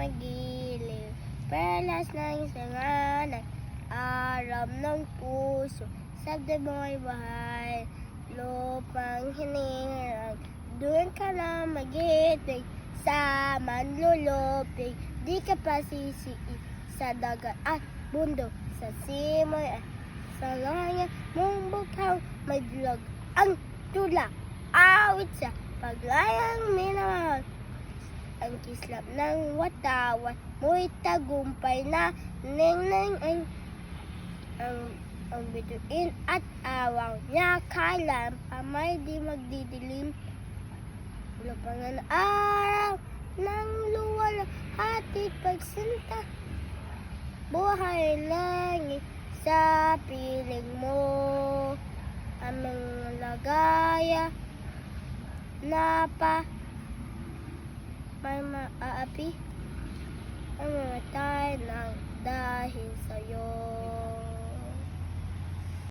magiliw, perlas ng sanganan, aram ng puso, sabda mo'y bahay, lupang hinirang, doon ka na magitig, sa manlulupig, di ka pa sisiig, sa dagat at bundok, sa simoy at sa langit mong bukhaw, may vlog ang tula, awit sa paglayang minamahal. Ang kislap ng watawat, mo'y tagumpay na neng ang bituin at awang niya kailan pa may di magdidilim. Lupangan araw ng luwal hatid pagsinta, buhay langit sa piling mo, aming lagaya na pa may maapi ang mga tayo na